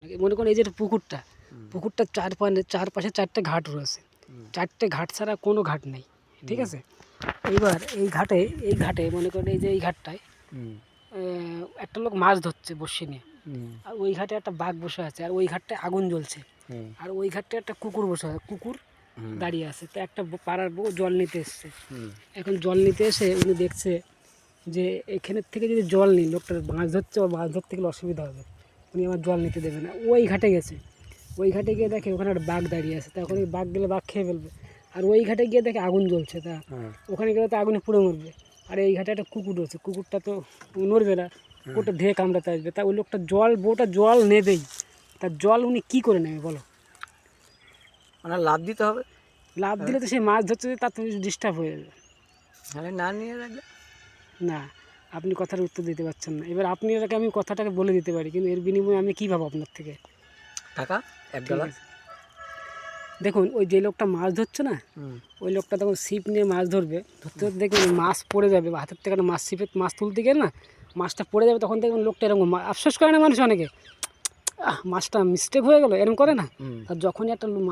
মনে করেন এই যে পুকুরটা চারপাশে 4টে ঘাট রয়েছে। 4টে ঘাট ছাড়া কোনো ঘাট নেই, ঠিক আছে? এইবার এই ঘাটে মনে করেন এই যে এই ঘাটটায় একটা লোক মাছ ধরছে বড়শি নিয়ে, আর ওই ঘাটে একটা বাঘ বসে আছে, আর ওই ঘাটটায় আগুন জ্বলছে, আর ওই ঘাটটায় একটা কুকুর বসে আছে, কুকুর দাঁড়িয়ে আছে। তো একটা পাড়ার বউ জল নিতে এসছে। এখন জল নিতে এসে উনি দেখছে যে এখানের থেকে যদি জল নিই, লোকটা মাছ ধরছে, ও মাছ ধরতে গেলে অসুবিধা হবে, উনি আমার জল নিতে দেবে না। ওই ঘাটে গেছে, ওই ঘাটে গিয়ে দেখে ওখানে একটা বাঘ দাঁড়িয়ে আছে। তখন ওই বাঘ গেলে বাঘ খেয়ে ফেলবে। আর ওই ঘাটে গিয়ে দেখে আগুন জ্বলছে, তা ওখানে গেলে তো আগুনে পুড়ে মরবে। আর এই ঘাটে একটা কুকুর রয়েছে, কুকুরটা তো নড়বে না, কুকুরটা ধেয়ে কামড়াতে আসবে। তা ওই লোকটা বউটা জল নেবেই, তার জল উনি কী করে নেবে বলো? মানে লাভ দিতে হবে। লাভ দিলে তো সেই মাছ ধরতে তার তো ডিস্টার্ব হয়ে যাবে। তাহলে না নিয়ে রাখলে না, আপনি কথার উত্তর দিতে পারছেন না। এবার আপনি এটাকে আমি কথাটাকে বলে দিতে পারি, কিন্তু এর বিনিময়ে আমি কী পাবো আপনার থেকে? টাকা $1। দেখুন, ওই যে লোকটা মাছ ধরছে না, ওই লোকটা তখন ছিপ নিয়ে মাছ ধরবে, ধরতে ধরতে দেখবেন মাছ পড়ে যাবে, বা হাতের থেকে একটা ছিপে মাছ তুলতে গেলে না মাছটা পড়ে যাবে। তখন দেখবেন লোকটা এরকম আফসোস করে না মানুষ অনেকে, মাছটা মিস্টেক হয়ে গেলো, এরকম করে না? আর যখনই একটা